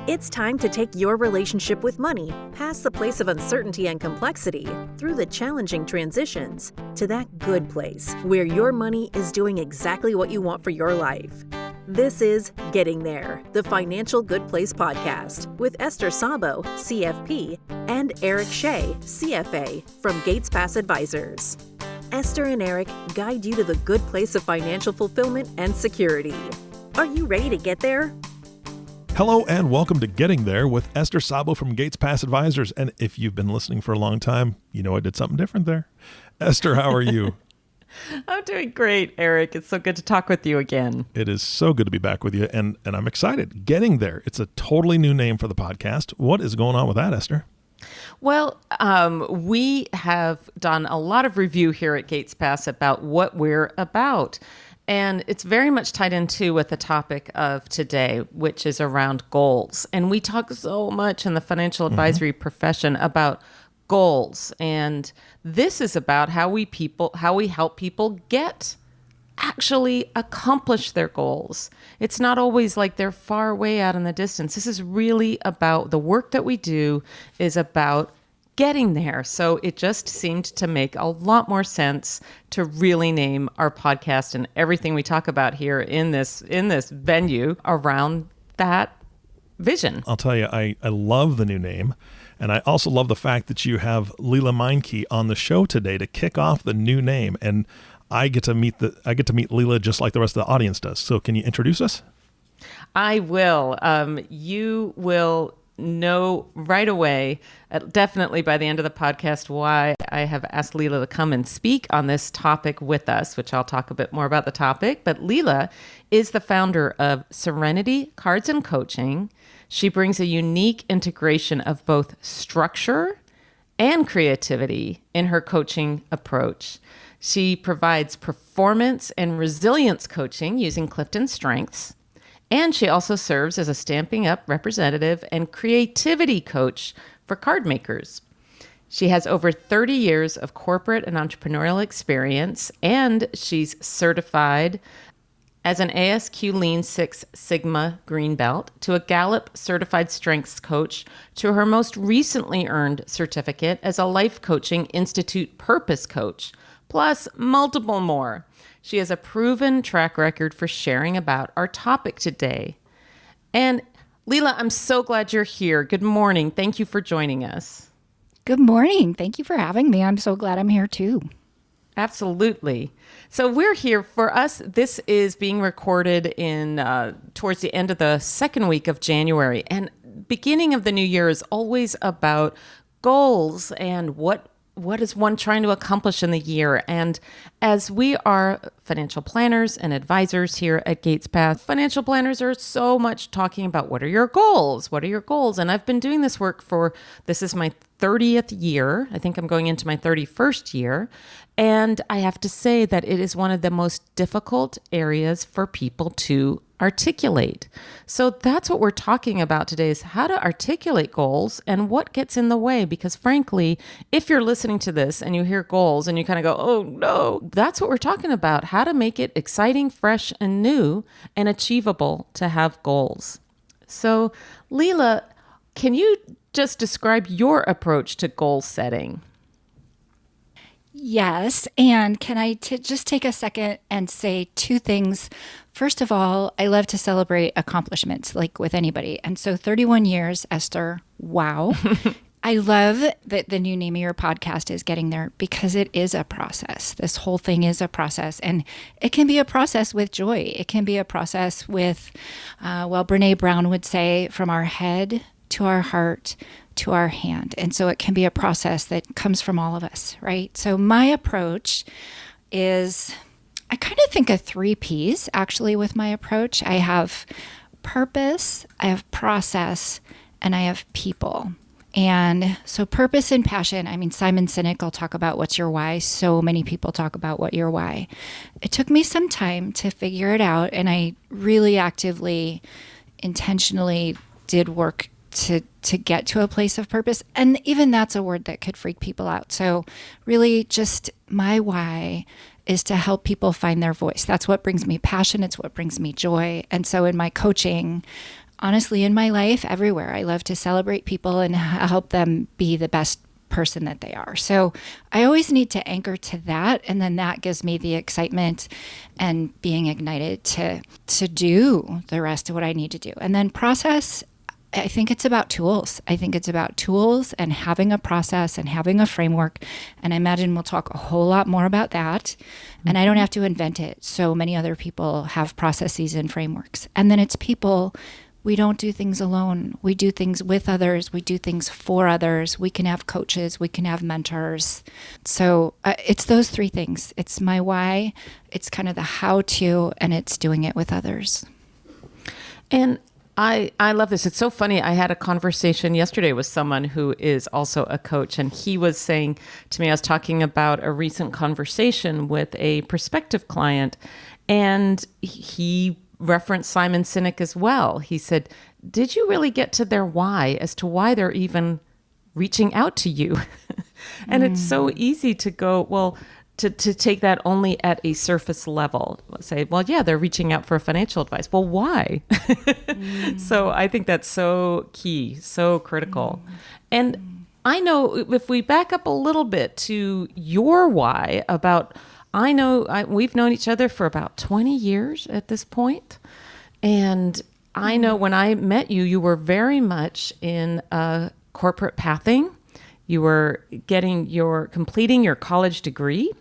It's time to take your relationship with money past the place of uncertainty and complexity through the challenging transitions to that good place where your money is doing exactly what you want for your life. This is Getting There, the Financial Good Place podcast with Esther Szabo, CFP, and Eric Shea, CFA, from Gates Pass Advisors. Esther and Eric guide you to the good place of financial fulfillment and security. Are you ready to get there? Hello and welcome to Getting There with Esther Szabo from Gates Pass Advisors. And if you've been listening for a long time, you know I did something different there. Esther, how are you? I'm doing great, Eric. It's so good to talk with you again. It is so good to be back with you, and I'm excited. Getting There. It's a totally new name for the podcast. What is going on with that, Esther? Well, we have done a lot of review here at Gates Pass about what we're about. And it's very much tied into with the topic of today, which is around goals. And we talk so much in the financial advisory profession about goals. And this is about how we help people actually accomplish their goals. It's not always like they're far away out in the distance. This is really about the work that we do is about getting there. So it just seemed to make a lot more sense to really name our podcast and everything we talk about here in this venue around that vision. I'll tell you, I love the new name. And I also love the fact that you have Lela Meinke on the show today to kick off the new name. And I get to meet Lela just like the rest of the audience does. So can you introduce us? I will. You will know right away, definitely by the end of the podcast, why I have asked Lela to come and speak on this topic with us, which I'll talk a bit more about the topic. But Lela is the founder of Serenity Cards and Coaching. She brings a unique integration of both structure and creativity in her coaching approach. She provides performance and resilience coaching using Clifton Strengths. And she also serves as a Stamping Up representative and creativity coach for card makers. She has over 30 years of corporate and entrepreneurial experience, and she's certified as an ASQ Lean Six Sigma Green Belt, to a Gallup Certified Strengths Coach, to her most recently earned certificate as a Life Coaching Institute Purpose Coach, plus multiple more. She has a proven track record for sharing about our topic today. And Lela, I'm so glad you're here. Good morning. Thank you for joining us. Good morning. Thank you for having me. I'm so glad I'm here too. Absolutely. So we're here for us. This is being recorded in towards the end of the second week of January. And beginning of the new year is always about goals and what is one trying to accomplish in the year? And as we are financial planners and advisors here at Gates Pass, financial planners are so much talking about what are your goals? What are your goals? And I've been doing this work this is my 30th year. I think I'm going into my 31st year. And I have to say that it is one of the most difficult areas for people to articulate. So that's what we're talking about today, is how to articulate goals and what gets in the way. Because frankly, if you're listening to this and you hear goals and you kind of go, oh no, that's what we're talking about, how to make it exciting, fresh, and new and achievable to have goals. So Lela, can you just describe your approach to goal setting? Yes. And can I just take a second and say two things? First of all, I love to celebrate accomplishments like with anybody. And so 31 years, Esther, wow. I love that the new name of your podcast is Getting There, because it is a process. This whole thing is a process, and it can be a process with joy. It can be a process with, Brene Brown would say, from our head to our heart to our hand. And so it can be a process that comes from all of us, right? So my approach is, I kind of think of 3 Ps actually with my approach. I have purpose, I have process, and I have people. And so purpose and passion, I mean, Simon Sinek will talk about what's your why. So many people talk about what your why. It took me some time to figure it out. And I really actively, intentionally did work to get to a place of purpose. And even that's a word that could freak people out. So really just my why is to help people find their voice. That's what brings me passion. It's what brings me joy. And so in my coaching, honestly, in my life, everywhere. I love to celebrate people and help them be the best person that they are. So I always need to anchor to that. And then that gives me the excitement and being ignited to do the rest of what I need to do. And then process, I think it's about tools. I think it's about tools and having a process and having a framework. And I imagine we'll talk a whole lot more about that. And I don't have to invent it. So many other people have processes and frameworks. And then it's people. We don't do things alone. We do things with others. We do things for others. We can have coaches. We can have mentors. So it's those three things. It's my why. It's kind of the how-to, and it's doing it with others. And I love this. It's so funny. I had a conversation yesterday with someone who is also a coach, and he was saying to me, I was talking about a recent conversation with a prospective client, and he referenced Simon Sinek as well. He said, did you really get to their why as to why they're even reaching out to you? And it's so easy to go, well, to take that only at a surface level. Let's say, well, yeah, they're reaching out for financial advice. Well, why? So I think that's so key, so critical. And I know if we back up a little bit to your why about, I know we've known each other for about 20 years at this point. And I know when I met you, you were very much in corporate pathing. You were completing your college degree.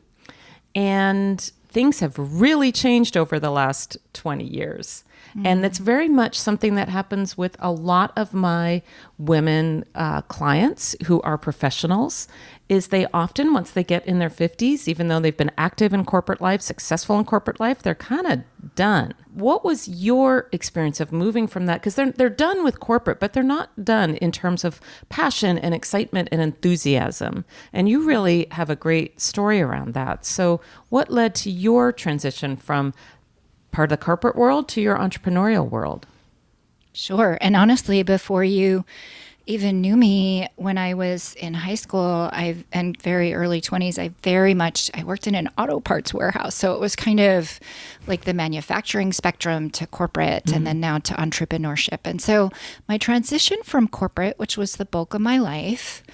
And things have really changed over the last 20 years. And that's very much something that happens with a lot of my women clients who are professionals, is they often, once they get in their 50s, even though they've been active in corporate life, successful in corporate life, they're kind of done. What was your experience of moving from that? Because they're done with corporate, but they're not done in terms of passion and excitement and enthusiasm. And you really have a great story around that. So what led to your transition from part of the corporate world to your entrepreneurial world? Sure. And honestly, before you even knew me, when I was in high school and very early 20s, I worked in an auto parts warehouse. So it was kind of like the manufacturing spectrum to corporate and then now to entrepreneurship. And so my transition from corporate, which was the bulk of my life,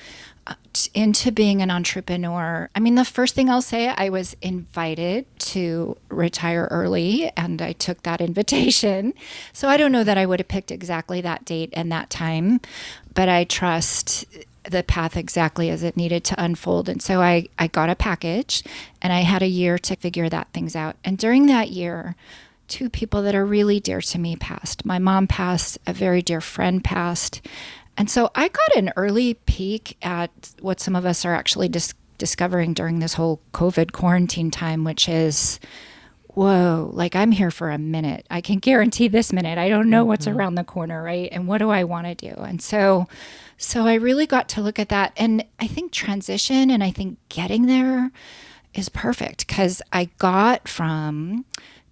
into being an entrepreneur. I mean, the first thing I'll say, I was invited to retire early and I took that invitation. So I don't know that I would have picked exactly that date and that time, but I trust the path exactly as it needed to unfold. And so I got a package and I had a year to figure that things out. And during that year, two people that are really dear to me passed. My mom passed, a very dear friend passed. And so I got an early peek at what some of us are actually discovering during this whole COVID quarantine time, which is, whoa, like I'm here for a minute. I can guarantee this minute. I don't know what's around the corner, right? And what do I want to do? And so I really got to look at that. And I think transition and I think getting there is perfect because I got from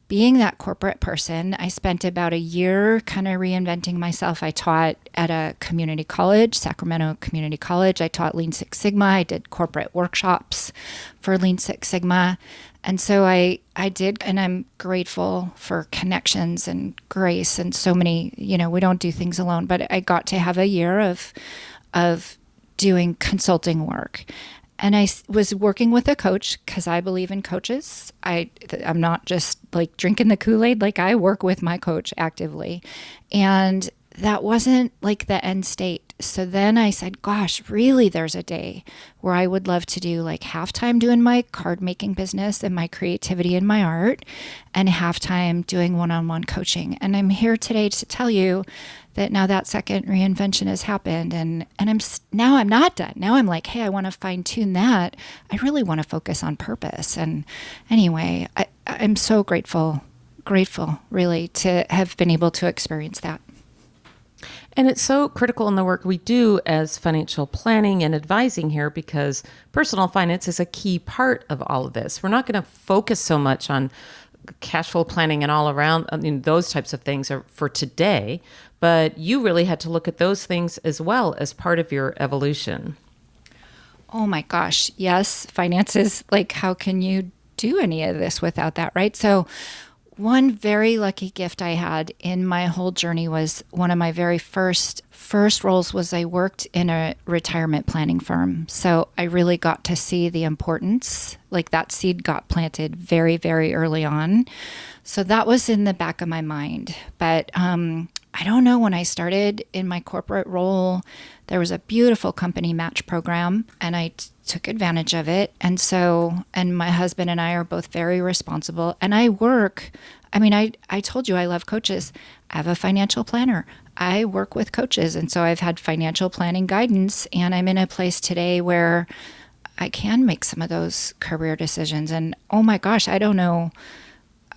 being that corporate person, I spent about a year kind of reinventing myself. I taught at a community college, Sacramento Community College. I taught Lean Six Sigma. I did corporate workshops for Lean Six Sigma. And so I did, and I'm grateful for connections and grace and so many, we don't do things alone, but I got to have a year of doing consulting work. And I was working with a coach because I believe in coaches. I'm not just like drinking the Kool-Aid. Like I work with my coach actively. And that wasn't like the end state. So then I said, gosh, really, there's a day where I would love to do like half-time doing my card making business and my creativity and my art and half-time doing one-on-one coaching. And I'm here today to tell you that now that second reinvention has happened and I'm not done. Now I'm like, hey, I want to fine tune that. I really want to focus on purpose. And anyway, I'm so grateful really to have been able to experience that. And it's so critical in the work we do as financial planning and advising here because personal finance is a key part of all of this. We're not going to focus so much on cash flow planning and all around, those types of things are for today, but you really had to look at those things as well as part of your evolution. Oh my gosh. Yes. Finances, like how can you do any of this without that, right? So One very lucky gift I had in my whole journey was one of my very first roles was I worked in a retirement planning firm. So I really got to see the importance, like that seed got planted very, very early on. So that was in the back of my mind. But I don't know, when I started in my corporate role, there was a beautiful company match program, and I took advantage of it. And my husband and I are both very responsible. And I told you I love coaches. I have a financial planner. I work with coaches. And so I've had financial planning guidance, and I'm in a place today where I can make some of those career decisions. And oh my gosh, I don't know.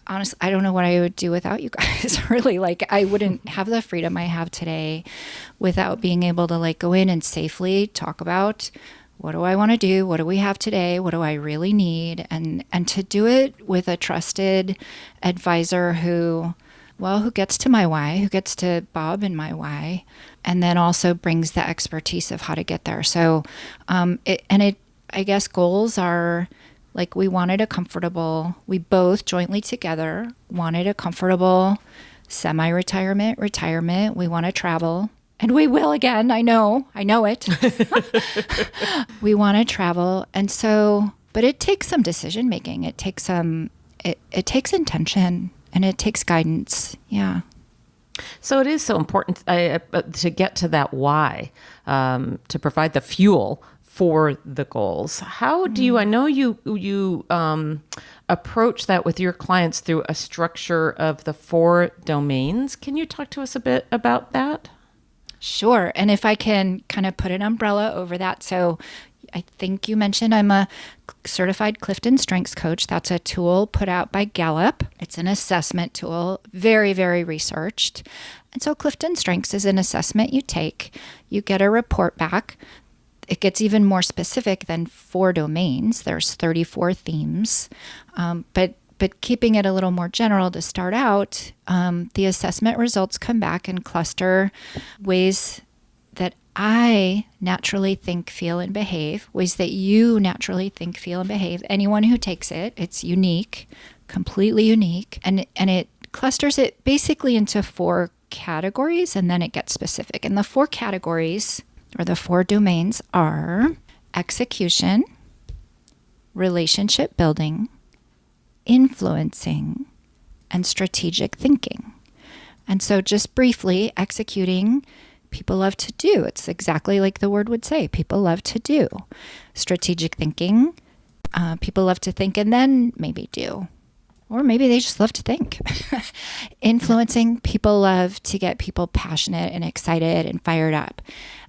Honestly, I don't know what I would do without you guys, really. Like, I wouldn't have the freedom I have today without being able to like go in and safely talk about, what do I want to do? What do we have today? What do I really need? And to do it with a trusted advisor who gets to my why, who gets to Bob and my why, and then also brings the expertise of how to get there. So, I guess goals are, like, we both jointly together wanted a comfortable semi-retirement, retirement. We want to travel, and we will again. I know it. We want to travel. And so, but it takes some decision making. It takes it takes intention, and it takes guidance. Yeah. So it is so important to get to that why, to provide the fuel for the goals. How do you, I know you approach that with your clients through a structure of the 4 domains. Can you talk to us a bit about that? Sure. And if I can kind of put an umbrella over that. So I think you mentioned I'm a certified Clifton Strengths coach. That's a tool put out by Gallup. It's an assessment tool, very, very researched. And so Clifton Strengths is an assessment you take. You get a report back. It gets even more specific than 4 domains. There's 34 themes. But keeping it a little more general to start out, the assessment results come back and cluster ways that I naturally think, feel, and behave, ways that you naturally think, feel, and behave. Anyone who takes it, it's unique, completely unique. And it clusters it basically into 4 categories, and then it gets specific. And the 4 categories, or the 4 domains, are execution, relationship building, influencing, and strategic thinking. And so just briefly, executing, people love to do. It's exactly like the word would say. People love to do. Strategic thinking, people love to think and then maybe do. Or maybe they just love to think. Influencing, people love to get people passionate and excited and fired up.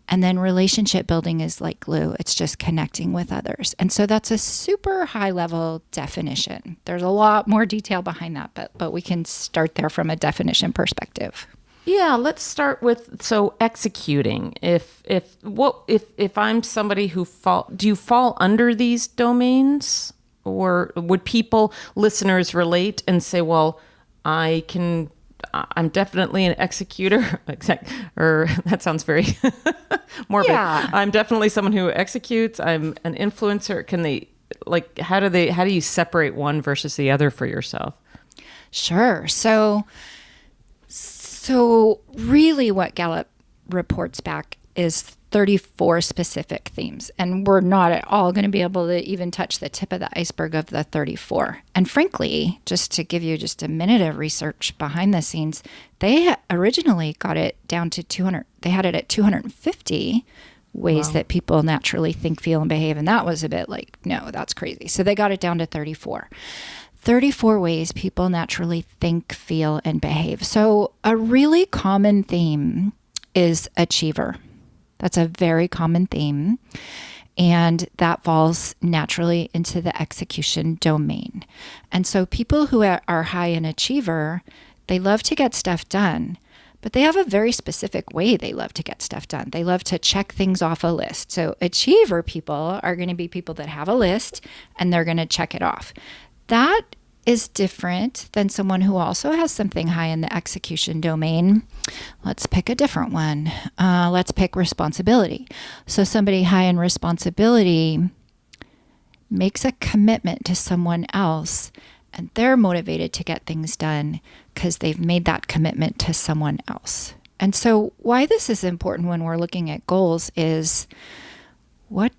And then relationship building is like glue. It's just connecting with others. And so that's a super high level definition. There's a lot more detail behind that, but we can start there from a definition perspective. Yeah, let's start with, so executing. If I'm somebody who do you fall under these domains? Or would listeners relate and say, well, I'm definitely an executor, or that sounds very morbid. Yeah. I'm definitely someone who executes. I'm an influencer. Can they, like, how do you separate one versus the other for yourself? Sure. So really what Gallup reports back is 34 specific themes. And we're not at all going to be able to even touch the tip of the iceberg of the 34. And frankly, just to give you just a minute of research behind the scenes, they originally got it down to 200. They had it at 250 ways that people naturally think, feel, and behave. And that was a bit like, no, that's crazy. So they got it down to 34. 34 ways people naturally think, feel, and behave. So a really common theme is achiever. That's a very common theme. And that falls naturally into the execution domain. And so people who are high in achiever, they love to get stuff done, but they have a very specific way they love to get stuff done. They love to check things off a list. So achiever people are going to be people that have a list and they're going to check it off. That is different than someone who also has something high in the execution domain. Let's pick a different one. Let's pick responsibility. So somebody high in responsibility makes a commitment to someone else and they're motivated to get things done because they've made that commitment to someone else. And so why this is important when we're looking at goals is what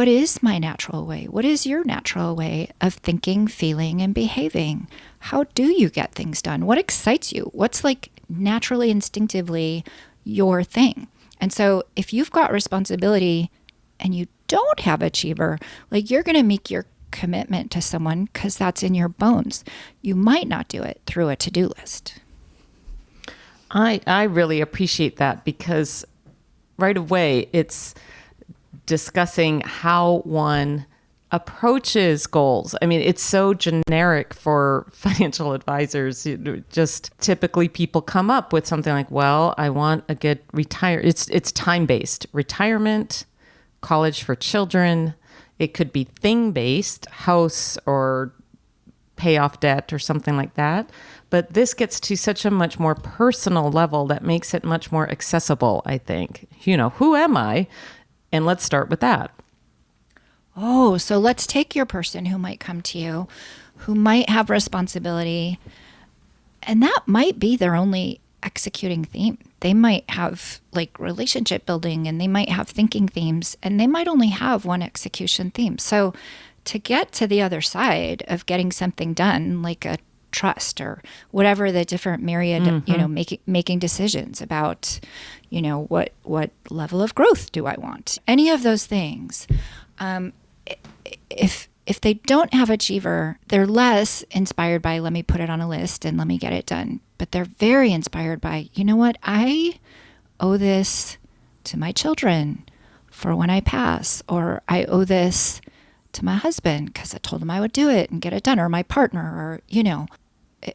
is my natural way? What is your natural way of thinking, feeling, and behaving? How do you get things done? What excites you? What's like naturally, instinctively your thing? And so if you've got responsibility and you don't have achiever, like you're going to make your commitment to someone because that's in your bones. You might not do it through a to-do list. I really appreciate that, because right away it's discussing how one approaches goals. I mean, it's so generic for financial advisors. Just typically people come up with something like, well, I want a good It's time-based. Retirement, college for children. It could be thing-based, house or pay off debt or something like that. But this gets to such a much more personal level that makes it much more accessible, I think. Who am I? And let's start with that. Oh, so let's take your person who might come to you, who might have responsibility, and that might be their only executing theme. They might have like relationship building, and they might have thinking themes, and they might only have one execution theme. So to get to the other side of getting something done, like a trust or whatever the different myriad, making decisions about, what level of growth do I want? Any of those things. If they don't have achiever, they're less inspired by, let me put it on a list and let me get it done. But they're very inspired by, you know what? I owe this to my children for when I pass, or I owe this to my husband because I told him I would do it and get it done, or my partner, or,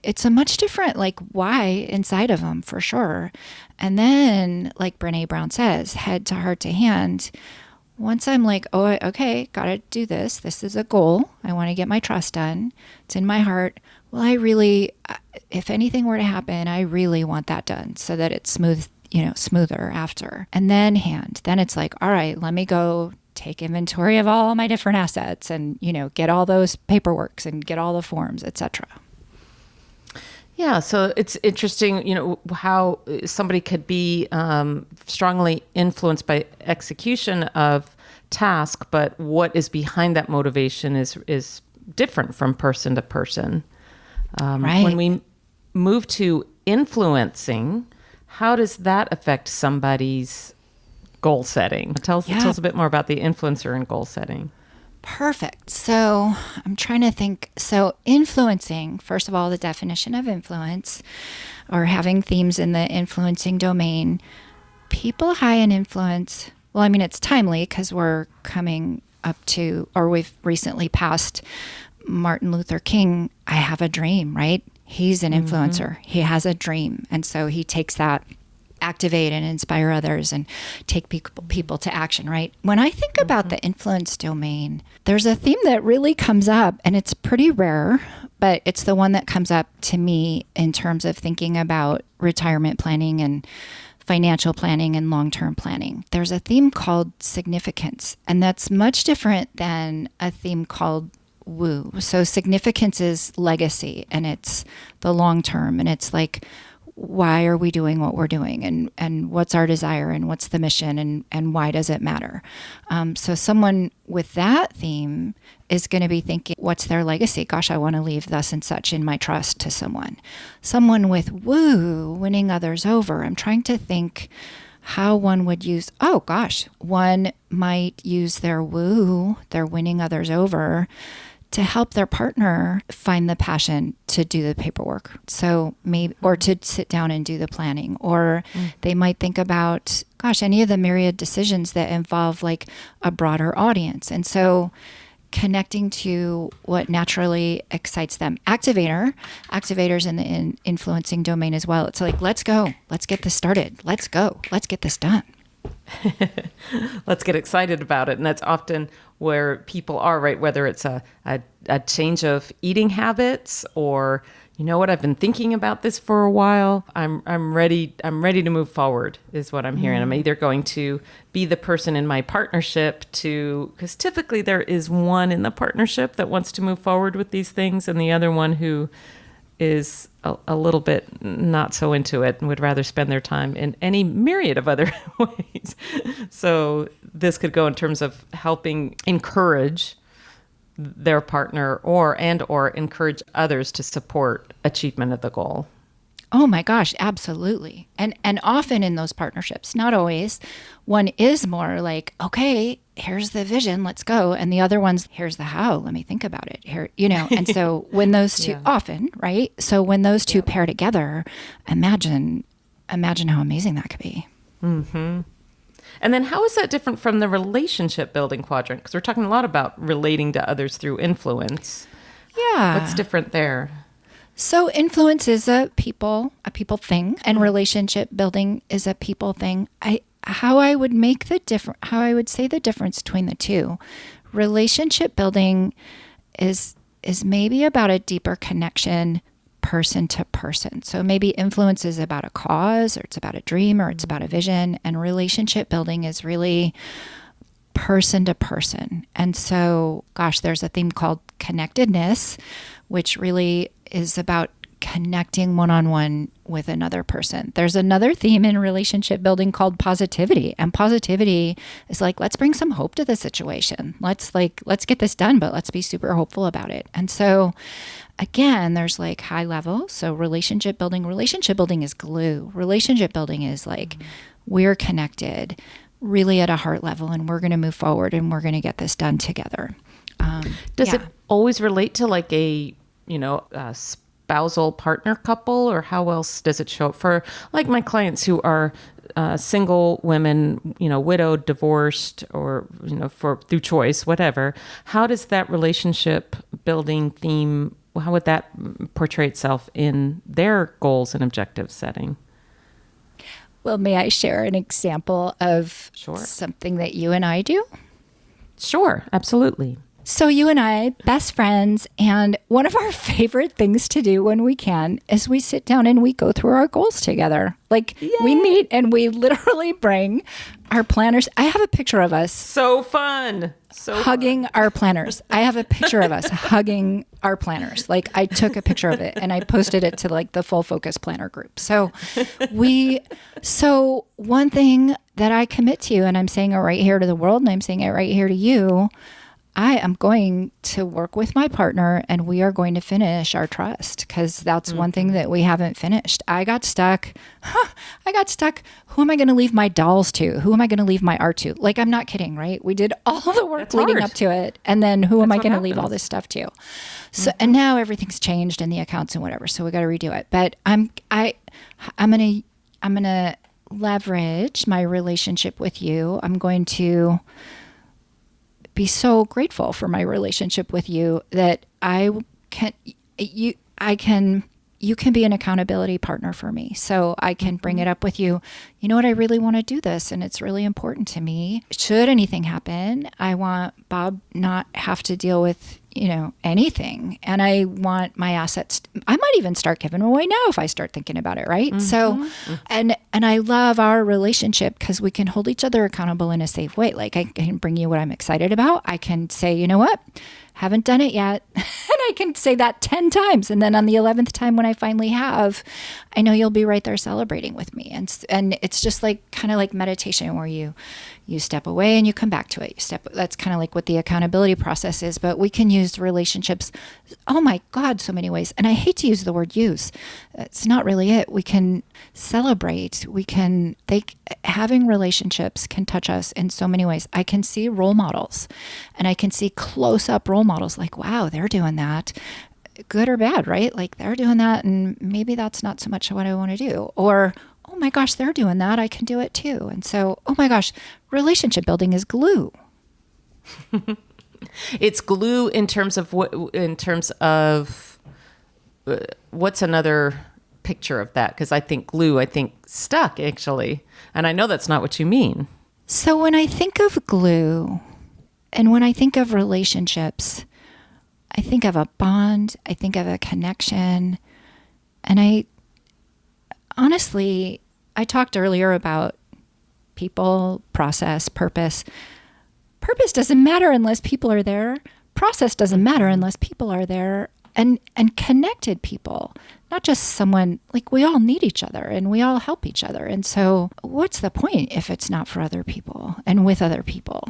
it's a much different why inside of them for sure. And then like Brene Brown says, head to heart to hand. Once I'm like, oh, okay, got to do this. This is a goal. I want to get my trust done. It's in my heart. Well, I really, if anything were to happen, I really want that done so that it's smoother after. And then then it's like, all right, let me go take inventory of all my different assets and, get all those paperworks and get all the forms, etc. Yeah, so it's interesting, how somebody could be strongly influenced by execution of task, but what is behind that motivation is different from person to person. Right. When we move to influencing, how does that affect somebody's goal setting? Tell us a bit more about the influencer and goal setting. Perfect. So I'm trying to think. So influencing, first of all, the definition of influence or having themes in the influencing domain. People high in influence. Well, I mean, it's timely because we're coming up to, or we've recently passed Martin Luther King. I have a dream, right? He's an influencer. He has a dream. And so he takes that, activate and inspire others and take people to action, right? When I think about the influence domain, there's a theme that really comes up, and it's pretty rare, but it's the one that comes up to me in terms of thinking about retirement planning and financial planning and long-term planning. There's a theme called significance, and that's much different than a theme called woo. So significance is legacy, and it's the long term, and it's like, why are we doing what we're doing, and what's our desire, and what's the mission, and why does it matter? So someone with that theme is going to be thinking, what's their legacy? Gosh, I want to leave thus and such in my trust to someone. Someone with woo, winning others over. I'm trying to think how one would use, one might use their woo, their winning others over, to help their partner find the passion to do the paperwork. So maybe, or to sit down and do the planning, or they might think about, any of the myriad decisions that involve like a broader audience. And so connecting to what naturally excites them. Activators in the influencing domain as well. It's like, let's go, let's get this started. Let's go, let's get this done. Let's get excited about it. And that's often where people are, right? Whether it's a change of eating habits or, you know what, I've been thinking about this for a while. I'm ready to move forward is what I'm hearing. I'm either going to be the person in my partnership because typically there is one in the partnership that wants to move forward with these things and the other one who is a little bit not so into it and would rather spend their time in any myriad of other ways. So this could go in terms of helping encourage their partner or encourage others to support achievement of the goal. Oh my gosh, absolutely. And often in those partnerships, not always, one is more like, okay, here's the vision, let's go. And the other one's, here's the how, let me think about it here, and so when those two often, right? So when those two pair together, imagine how amazing that could be. Mm-hmm. And then how is that different from the relationship building quadrant? Because we're talking a lot about relating to others through influence. Yeah. What's different there? So influence is a people thing, and relationship building is a people thing. How I would say the difference between the two. Relationship building is maybe about a deeper connection person to person. So maybe influence is about a cause, or it's about a dream, or it's about a vision, and relationship building is really person to person. And so, gosh, there's a theme called connectedness, which really is about connecting one-on-one with another person. There's another theme in relationship building called positivity. And positivity is like, let's bring some hope to the situation. Let's get this done, but let's be super hopeful about it. And so again, there's like high level. So relationship building is glue. Relationship building is like, we're connected really at a heart level, and we're going to move forward and we're going to get this done together. Does it always relate to like a spousal partner couple, or how else does it show up for like my clients who are single women, widowed, divorced, or, through choice, whatever? How does that relationship building theme, how would that portray itself in their goals and objective setting? Well, may I share an example of something that you and I do? Sure, absolutely. So you and I, best friends, and one of our favorite things to do when we can is we sit down and we go through our goals together. Like, we meet and we literally bring our planners. I have a picture of us. So fun. Hugging our planners. I have a picture of us hugging our planners. Like, I took a picture of it and I posted it to like the Full Focus Planner group. So one thing that I commit to, and I'm saying it right here to the world, and I'm saying it right here to you, I am going to work with my partner and we are going to finish our trust, because that's one thing that we haven't finished. I got stuck. Who am I going to leave my dolls to? Who am I going to leave my art to? Like, I'm not kidding, right? We did all the work leading up to it. And then who am I going to leave all this stuff to? So, and now everything's changed in the accounts and whatever. So we got to redo it. But I'm going to leverage my relationship with you. I'm going to be so grateful for my relationship with you that you can be an accountability partner for me. So I can bring it up with you. You know what? I really want to do this, and it's really important to me. Should anything happen, I want Bob not have to deal with, anything. And I want my assets. I might even start giving away now if I start thinking about it, right? So, and I love our relationship because we can hold each other accountable in a safe way. Like, I can bring you what I'm excited about. I can say, you know what? Haven't done it yet. And I can say that 10 times. And then on the 11th time when I finally have, I know you'll be right there celebrating with me. And it's just like kind of like meditation where you step away and you come back to it. That's kind of like what the accountability process is. But we can use relationships, oh my God, so many ways. And I hate to use the word use. It's not really it. We can celebrate. Having relationships can touch us in so many ways. I can see role models, and I can see close-up role models like, wow, they're doing that, good or bad, right? Like, they're doing that, and maybe that's not so much what I want to do. Or, oh my gosh, they're doing that, I can do it too. And so, oh my gosh, relationship building is glue. It's glue in terms of what's another picture of that? Because I think glue, I think stuck, actually. And I know that's not what you mean. So when I think of glue and when I think of relationships, I think of a bond, I think of a connection, I honestly, I talked earlier about people, process, purpose. Purpose doesn't matter unless people are there. Process doesn't matter unless people are there. And connected people, not just someone, like we all need each other and we all help each other. And so what's the point if it's not for other people and with other people?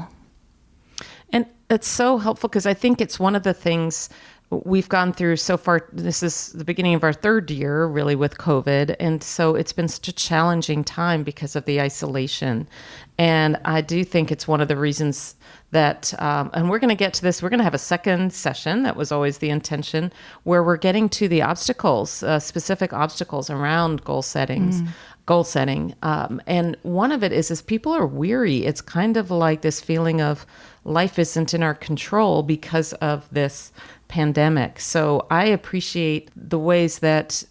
And it's so helpful because I think it's one of the things we've gone through so far. This is the beginning of our third year really with COVID. And so it's been such a challenging time because of the isolation. And I do think it's one of the reasons that, and we're going to get to this, we're going to have a second session. That was always the intention, where we're getting to the obstacles, specific obstacles around goal setting. And one of it is people are weary. It's kind of like this feeling of life isn't in our control because of this pandemic. So I appreciate the ways that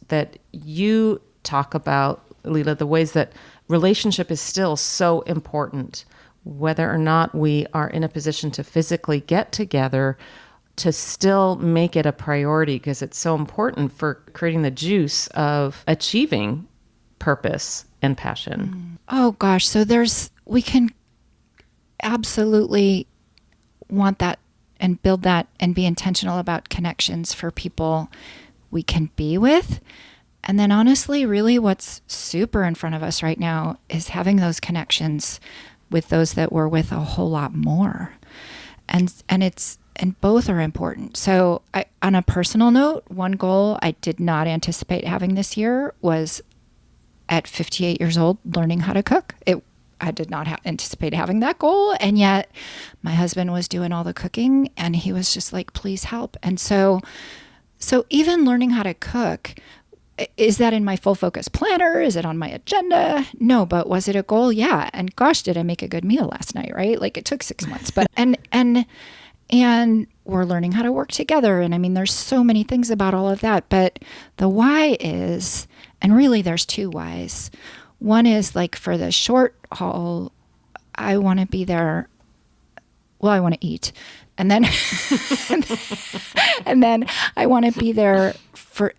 you talk about, Lela, the ways that relationship is still so important, whether or not we are in a position to physically get together, to still make it a priority because it's so important for creating the juice of achieving purpose and passion. Oh gosh. So we can absolutely want that and build that and be intentional about connections for people we can be with. And then honestly, really what's super in front of us right now is having those connections with those that we're with a whole lot more. And both are important. So on a personal note, one goal I did not anticipate having this year was at 58 years old, learning how to cook. I did not anticipate having that goal. And yet my husband was doing all the cooking and he was just like, please help. And so even learning how to cook, is that in my full focus planner? Is it on my agenda? No, but was it a goal? Yeah. And gosh, did I make a good meal last night, right? Like it took 6 months, but, and we're learning how to work together. And I mean, there's so many things about all of that, but the why is, and really there's two whys. One is like for the short haul, I want to be there. Well, I want to eat. And then, and then I want to be there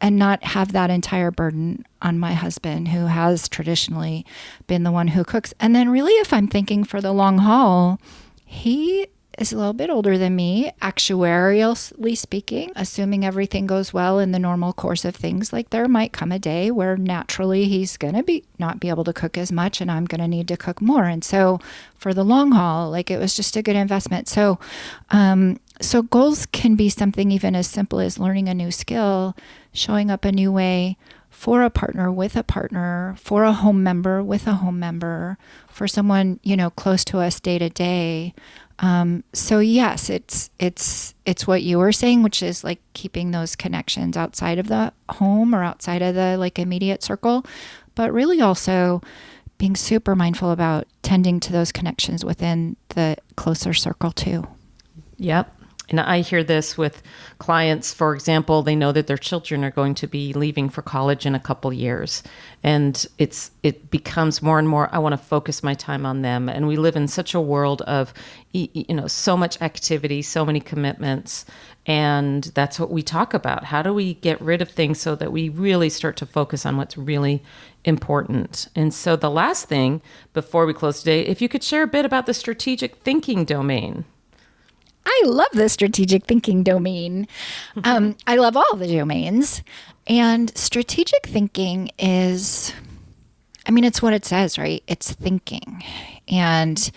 and not have that entire burden on my husband, who has traditionally been the one who cooks. And then really, if I'm thinking for the long haul, he is a little bit older than me, actuarially speaking, assuming everything goes well in the normal course of things. Like there might come a day where naturally he's going to not be able to cook as much and I'm going to need to cook more. And so for the long haul, like it was just a good investment. So goals can be something even as simple as learning a new skill, showing up a new way for a partner with a partner, for a home member with a home member, for someone, close to us day to day. So yes, it's what you were saying, which is like keeping those connections outside of the home or outside of the like immediate circle, but really also being super mindful about tending to those connections within the closer circle too. Yep. And I hear this with clients, for example, they know that their children are going to be leaving for college in a couple years. And it becomes more and more, I want to focus my time on them. And we live in such a world of, so much activity, so many commitments. And that's what we talk about. How do we get rid of things so that we really start to focus on what's really important? And so the last thing before we close today, if you could share a bit about the strategic thinking domain. I love the strategic thinking domain. I love all the domains. And strategic thinking is, it's what it says, right? It's thinking. And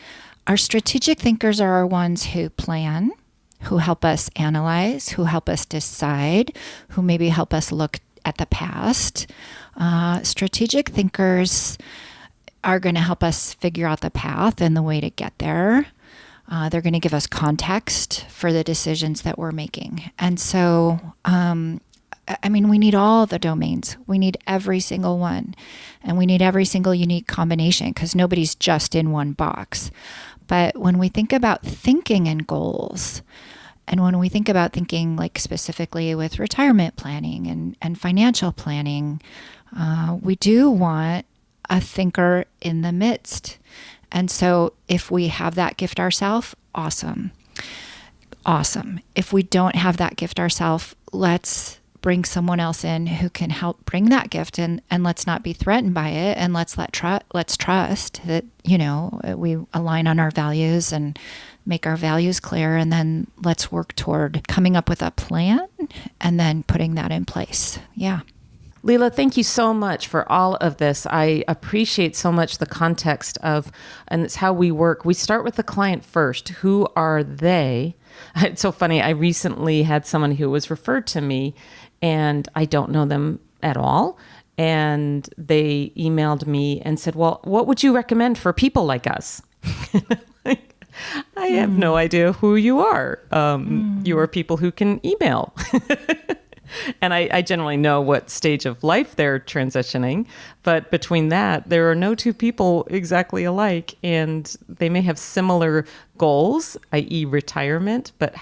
our strategic thinkers are our ones who plan, who help us analyze, who help us decide, who maybe help us look at the past. Strategic thinkers are going to help us figure out the path and the way to get there. They're going to give us context for the decisions that we're making. And so, we need all the domains. We need every single one. And we need every single unique combination because nobody's just in one box. But when we think about thinking in goals, and when we think about thinking like specifically with retirement planning and financial planning, we do want a thinker in the midst. And so if we have that gift ourselves, awesome. If we don't have that gift ourselves, let's bring someone else in who can help bring that gift, and let's not be threatened by it, and let's trust that, we align on our values and make our values clear, and then let's work toward coming up with a plan and then putting that in place. Yeah. Lela, thank you so much for all of this. I appreciate so much the context of, and it's how we work. We start with the client first. Who are they? It's so funny. I recently had someone who was referred to me, and I don't know them at all. And they emailed me and said, well, what would you recommend for people like us? I have no idea who you are. You are people who can email. And I generally know what stage of life they're transitioning. But between that, there are no two people exactly alike. And they may have similar goals, i.e. retirement, but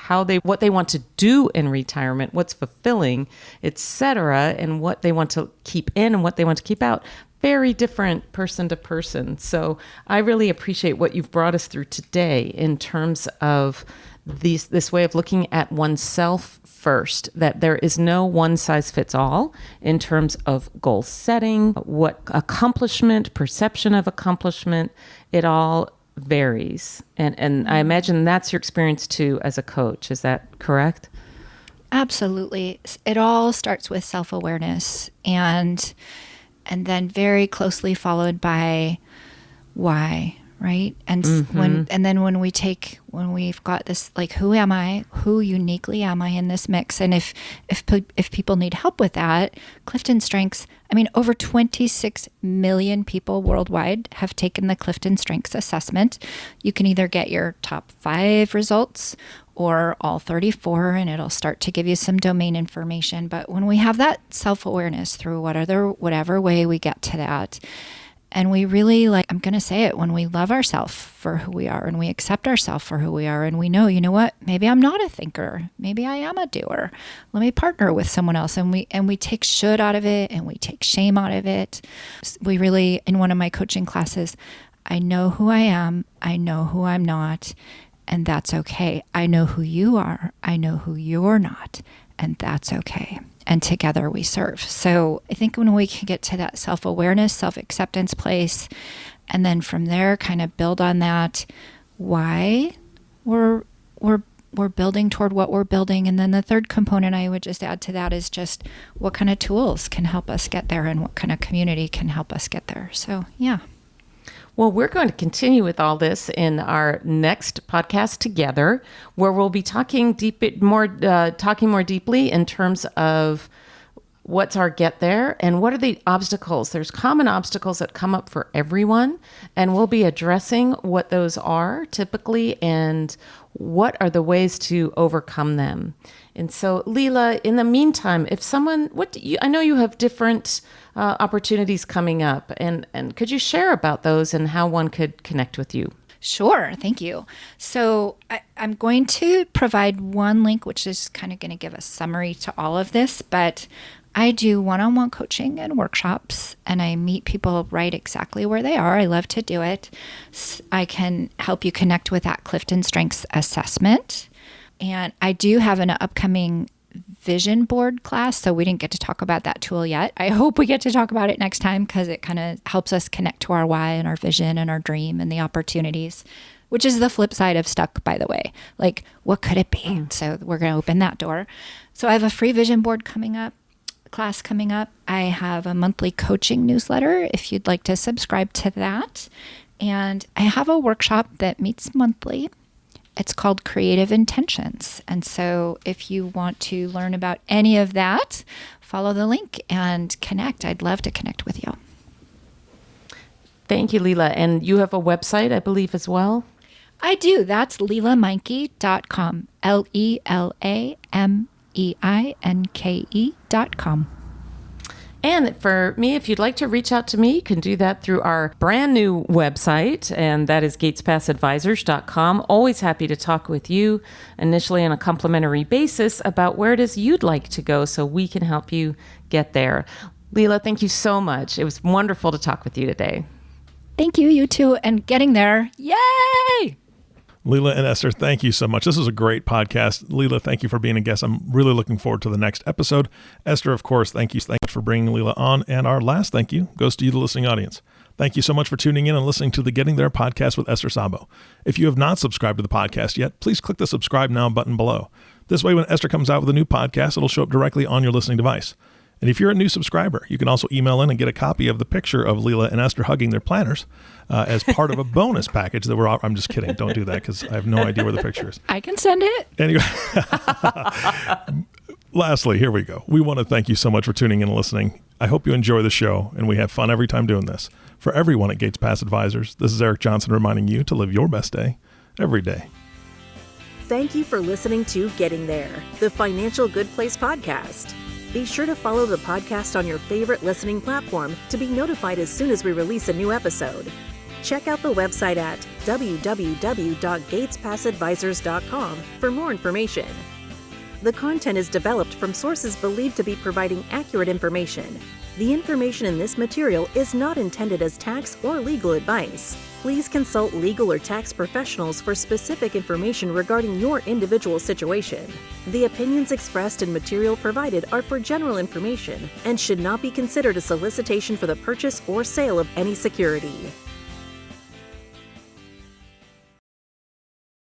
what they want to do in retirement, what's fulfilling, etc., and what they want to keep in and what they want to keep out. Very different person to person. So I really appreciate what you've brought us through today in terms of this way of looking at oneself first, that there is no one size fits all in terms of goal setting, what accomplishment, perception of accomplishment, it all varies. And I imagine that's your experience too as a coach. Is that correct? Absolutely. It all starts with self-awareness and then very closely followed by why, right? And when we've got this, like, who am I? Who uniquely am I in this mix? And if people need help with that, Clifton Strengths, over 26 million people worldwide have taken the Clifton Strengths assessment. You can either get your top 5 results or all 34, and it'll start to give you some domain information. But when we have that self-awareness through whatever way we get to that, and we really, I'm going to say it, when we love ourselves for who we are and we accept ourselves for who we are, and we know, you know what, maybe I'm not a thinker. Maybe I am a doer. Let me partner with someone else. And we take should out of it and we take shame out of it. We really, in one of my coaching classes, I know who I am. I know who I'm not. And that's okay. I know who you are. I know who you're not. And that's okay. And together we serve. So I think when we can get to that self-awareness, self-acceptance place, and then from there kind of build on that, why we're building toward what we're building. And then the third component I would just add to that is just what kind of tools can help us get there and what kind of community can help us get there. So, yeah. Well, we're going to continue with all this in our next podcast together, where we'll be talking more deeply in terms of what's our get there and what are the obstacles. There's common obstacles that come up for everyone, and we'll be addressing what those are typically and what are the ways to overcome them. And so, Lela, in the meantime, if someone, I know you have different opportunities coming up, and could you share about those and how one could connect with you? Sure. Thank you. So I'm going to provide one link, which is kind of going to give a summary to all of this, but I do one-on-one coaching and workshops, and I meet people right exactly where they are. I love to do it. I can help you connect with that Clifton Strengths assessment. And I do have an upcoming vision board class, so we didn't get to talk about that tool yet. I hope we get to talk about it next time because it kind of helps us connect to our why and our vision and our dream and the opportunities, which is the flip side of stuck, by the way. Like, what could it be? So we're going to open that door. So I have a free vision board class coming up. I have a monthly coaching newsletter if you'd like to subscribe to that. And I have a workshop that meets monthly. It's called Creative Intentions. And so if you want to learn about any of that, follow the link and connect. I'd love to connect with you. Thank you, Lela. And you have a website, I believe, as well? I do. That's lelameinke.com. LeLameinke.com. And for me, if you'd like to reach out to me, you can do that through our brand new website, and that is gatespassadvisors.com. Always happy to talk with you initially on a complimentary basis about where it is you'd like to go so we can help you get there. Lela, thank you so much. It was wonderful to talk with you today. Thank you, you too, and getting there. Yay! Lela and Esther, thank you so much. This is a great podcast. Lela, thank you for being a guest. I'm really looking forward to the next episode. Esther, of course, thank you. Thanks for bringing Lela on. And our last thank you goes to you, the listening audience. Thank you so much for tuning in and listening to the Getting There podcast with Esther Szabo. If you have not subscribed to the podcast yet, please click the subscribe now button below. This way, when Esther comes out with a new podcast, it'll show up directly on your listening device. And if you're a new subscriber, you can also email in and get a copy of the picture of Lela and Esther hugging their planners as part of a bonus package that I'm just kidding. Don't do that because I have no idea where the picture is. I can send it. Anyway, lastly, here we go. We want to thank you so much for tuning in and listening. I hope you enjoy the show and we have fun every time doing this. For everyone at Gates Pass Advisors, this is Eric Johnson reminding you to live your best day every day. Thank you for listening to Getting There, the Financial Good Place podcast. Be sure to follow the podcast on your favorite listening platform to be notified as soon as we release a new episode. Check out the website at www.gatespassadvisors.com for more information. The content is developed from sources believed to be providing accurate information. The information in this material is not intended as tax or legal advice. Please consult legal or tax professionals for specific information regarding your individual situation. The opinions expressed and material provided are for general information and should not be considered a solicitation for the purchase or sale of any security.